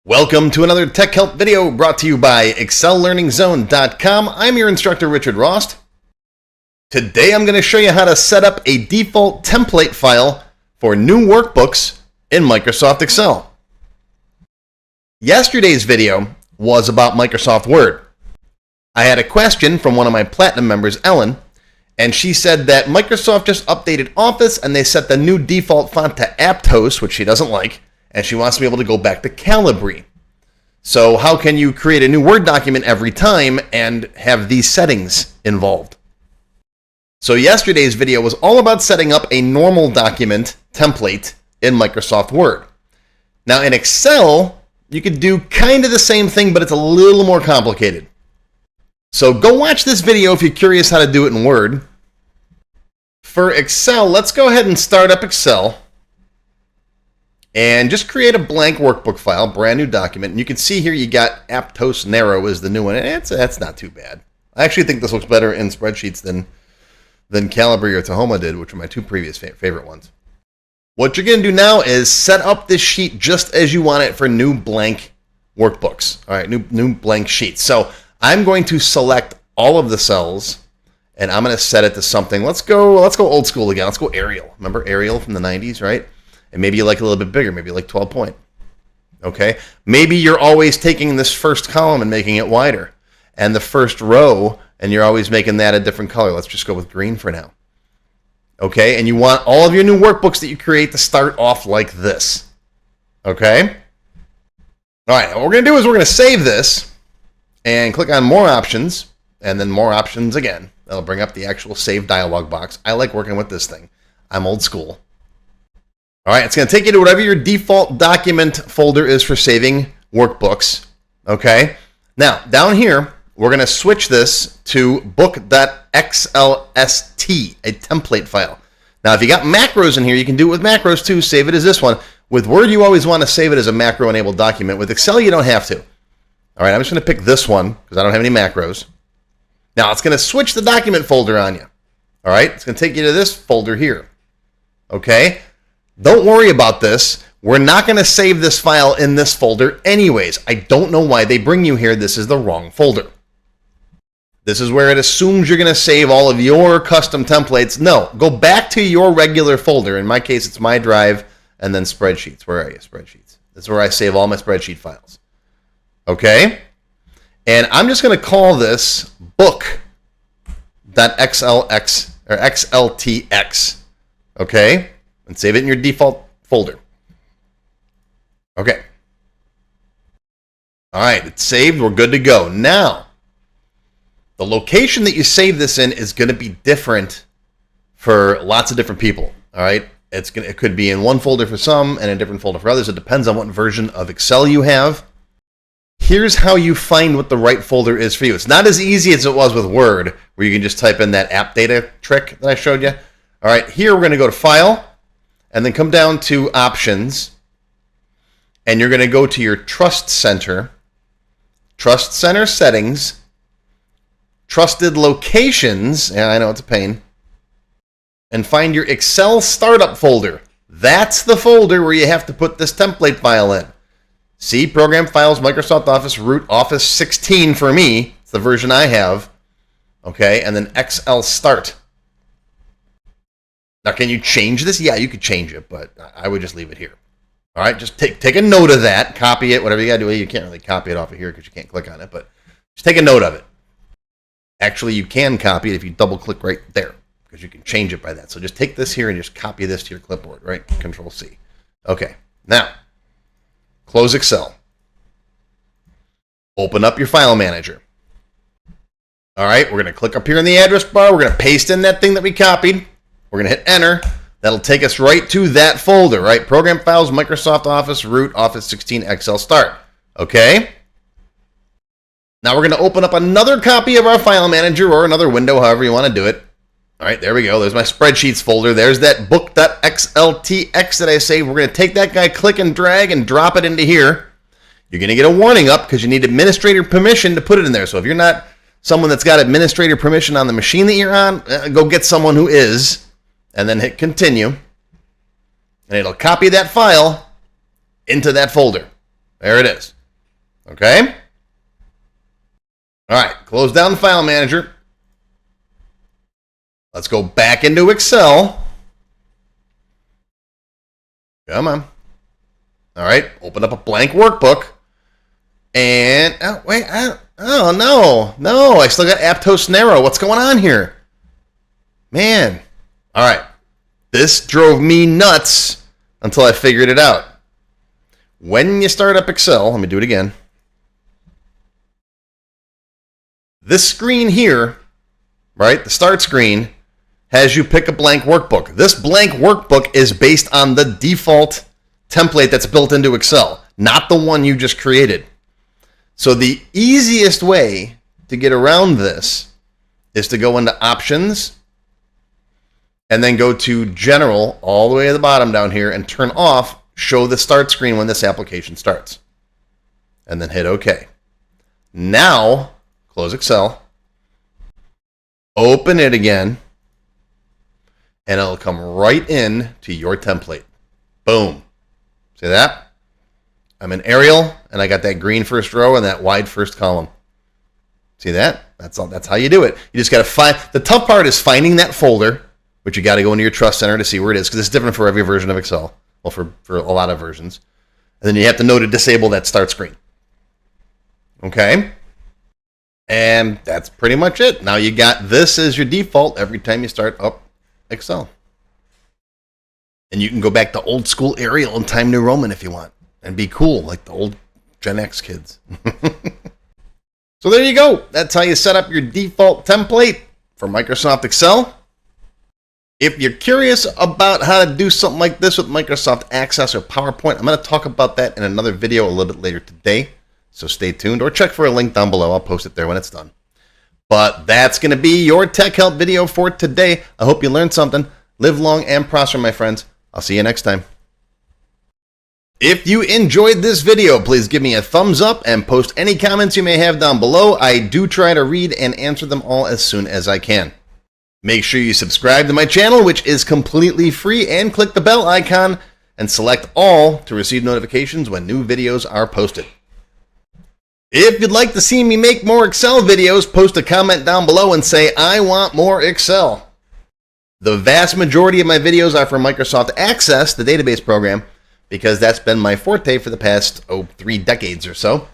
Welcome to another Tech Help video brought to you by ExcelLearningZone.com. I'm your instructor, Richard Rost. Today I'm going to show you how to set up a default template file for new workbooks in Microsoft Excel. Yesterday's video was about Microsoft Word. I had a question from one of my Platinum members, Ellen, and she said that Microsoft just updated Office and they set the new default font to Aptos, which she doesn't like, and she wants to be able to go back to Calibri. So how can you create a new Word document every time and have these settings involved? So yesterday's video was all about setting up a normal document template in Microsoft Word. Now in Excel, you could do kind of the same thing, but it's a little more complicated. So go watch this video if you're curious how to do it in Word. For Excel, let's go ahead and start up Excel. And just create a blank workbook file, brand new document. And you can see here you got Aptos Narrow is the new one. That's not too bad. I actually think this looks better in spreadsheets than Calibri or Tahoma did, which are my two previous favorite ones. What you're going to do now is set up this sheet just as you want it for new blank workbooks. All right, new blank sheets. So I'm going to select all of the cells, and I'm going to set it to something. Let's go old school again. Let's go Arial. Remember Arial from the 90s, right? And maybe you like a little bit bigger, maybe like 12 point. Okay? Maybe you're always taking this first column and making it wider. And the first row, and you're always making that a different color. Let's just go with green for now. Okay? And you want all of your new workbooks that you create to start off like this. Okay? All right, what we're going to do is we're going to save this and click on More Options, and then More Options again. That'll bring up the actual Save dialog box. I like working with this thing. I'm old school. All right, it's going to take you to whatever your default document folder is for saving workbooks. Okay? Now, down here, we're going to switch this to Book.XLST, a template file. Now, if you got macros in here, you can do it with macros too. Save it as this one. With Word, you always want to save it as a macro-enabled document. With Excel, you don't have to. All right, I'm just going to pick this one because I don't have any macros. Now, it's going to switch the document folder on you. All right? It's going to take you to this folder here. Okay? Don't worry about this. We're not going to save this file in this folder anyways. I don't know why they bring you here. This is the wrong folder. This is where it assumes you're going to save all of your custom templates. No, go back to your regular folder. In my case, it's My Drive and then Spreadsheets. Where are you? Spreadsheets. That's where I save all my spreadsheet files. Okay? And I'm just going to call this Book.XLTX or XLTX. Okay? And save it in your default folder. Okay. All right, it's saved. We're good to go. Now, the location that you save this in is going to be different for lots of different people. All right, it could be in one folder for some and a different folder for others. It depends on what version of Excel you have. Here's how you find what the right folder is for you. It's not as easy as it was with Word, where you can just type in that app data trick that I showed you. All right, here we're going to go to File. And then come down to Options, and you're going to go to your Trust Center Settings, Trusted Locations, and I know it's a pain, and find your Excel Startup folder. That's the folder where you have to put this template file in. See, Program Files, Microsoft Office, root Office 16 for me. It's the version I have. Okay, and then XLSTART. Now, can you change this? Yeah, you could change it, but I would just leave it here. All right, just take a note of that, copy it, whatever you got to do. You can't really copy it off of here because you can't click on it, but just take a note of it. Actually, you can copy it if you double-click right there because you can change it by that. So just take this here and just copy this to your clipboard, right? Control-C. Okay, now, close Excel. Open up your file manager. All right, we're going to click up here in the address bar. We're going to paste in that thing that we copied. We're going to hit Enter. That'll take us right to that folder, right? Program Files, Microsoft Office, root, Office 16, XLSTART. Okay? Now we're going to open up another copy of our file manager or another window, however you want to do it. All right, there we go. There's my Spreadsheets folder. There's that Book.XLTX that I saved. We're going to take that guy, click and drag, and drop it into here. You're going to get a warning up because you need administrator permission to put it in there. So if you're not someone that's got administrator permission on the machine that you're on, go get someone who is. And then hit Continue, and it'll copy that file into that folder. There it is. Okay? All right, close down the file manager. Let's go back into Excel. Come on. All right, open up a blank workbook. And, oh, wait, no, I still got Aptos Narrow. What's going on here? Man. All right, this drove me nuts until I figured it out. When you start up Excel, let me do it again. This screen here, right, the start screen, has you pick a blank workbook. This blank workbook is based on the default template that's built into Excel, not the one you just created. So the easiest way to get around this is to go into Options and then go to General all the way to the bottom down here and turn off Show the Start Screen when this application starts. And then hit OK. Now, close Excel, open it again, and it'll come right in to your template. Boom. See that? I'm in Arial, and I got that green first row and that wide first column. See that? That's how you do it. You just got to find, the tough part is finding that folder, which you got to go into your Trust Center to see where it is, because it's different for every version of Excel. Well, for a lot of versions. And then you have to know to disable that start screen. Okay? And that's pretty much it. Now you got this as your default every time you start up Excel. And you can go back to old school Arial and Time New Roman if you want. And be cool like the old Gen X kids. So there you go. That's how you set up your default template for Microsoft Excel. If you're curious about how to do something like this with Microsoft Access or PowerPoint, I'm going to talk about that in another video a little bit later today. So stay tuned or check for a link down below. I'll post it there when it's done. But that's going to be your Tech Help video for today. I hope you learned something. Live long and prosper, my friends. I'll see you next time. If you enjoyed this video, please give me a thumbs up and post any comments you may have down below. I do try to read and answer them all as soon as I can. Make sure you subscribe to my channel, which is completely free, and click the bell icon and select all to receive notifications when new videos are posted. If you'd like to see me make more Excel videos, post a comment down below and say, I want more Excel. The vast majority of my videos are for Microsoft Access, the database program, because that's been my forte for the past, 3 decades or so.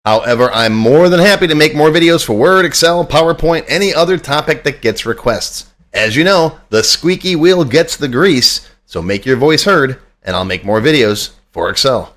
However, I'm more than happy to make more videos for Word, Excel, PowerPoint, any other topic that gets requests. As you know, the squeaky wheel gets the grease, so make your voice heard, and I'll make more videos for Excel.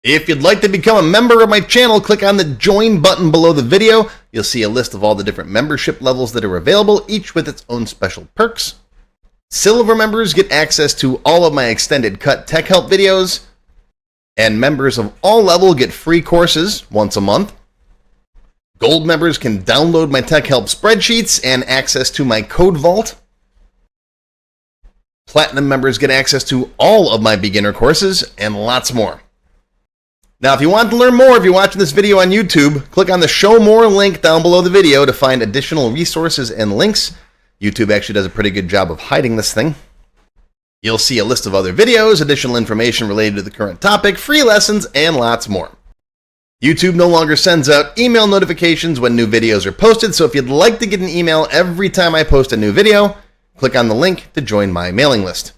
If you'd like to become a member of my channel, click on the Join button below the video. You'll see a list of all the different membership levels that are available, each with its own special perks. Silver members get access to all of my extended cut Tech Help videos, and members of all levels get free courses once a month. Gold members can download my Tech Help spreadsheets and access to my code vault. Platinum members get access to all of my beginner courses and lots more. Now, if you want to learn more, if you're watching this video on YouTube, click on the Show More link down below the video to find additional resources and links. YouTube actually does a pretty good job of hiding this thing. You'll see a list of other videos, additional information related to the current topic, free lessons, and lots more. YouTube no longer sends out email notifications when new videos are posted, so if you'd like to get an email every time I post a new video, click on the link to join my mailing list.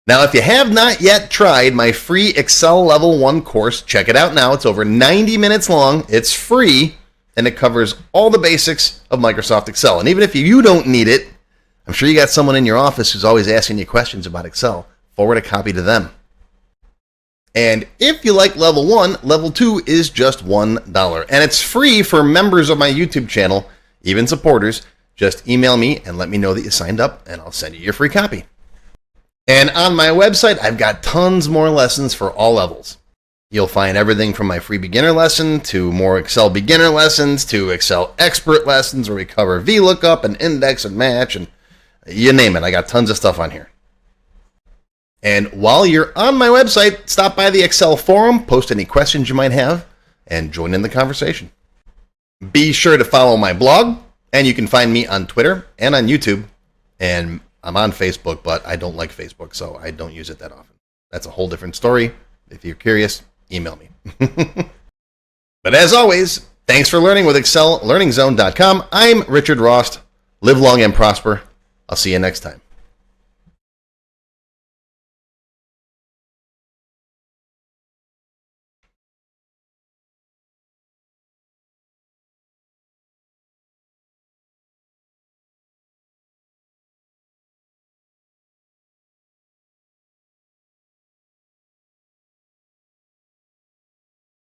Now, if you have not yet tried my free Excel Level 1 course, check it out now. It's over 90 minutes long, it's free, and it covers all the basics of Microsoft Excel. And even if you don't need it, I'm sure you got someone in your office who's always asking you questions about Excel. Forward a copy to them. And if you like Level 1, Level 2 is just $1. And it's free for members of my YouTube channel, even supporters. Just email me and let me know that you signed up, and I'll send you your free copy. And on my website, I've got tons more lessons for all levels. You'll find everything from my free beginner lesson to more Excel beginner lessons to Excel expert lessons where we cover VLOOKUP and index and match and you name it. I got tons of stuff on here. And while you're on my website, stop by the Excel forum, post any questions you might have, and join in the conversation. Be sure to follow my blog, and you can find me on Twitter and on YouTube. And I'm on Facebook, but I don't like Facebook, so I don't use it that often. That's a whole different story. If you're curious, email me. But as always, thanks for learning with ExcelLearningZone.com. I'm Richard Rost. Live long and prosper. I'll see you next time.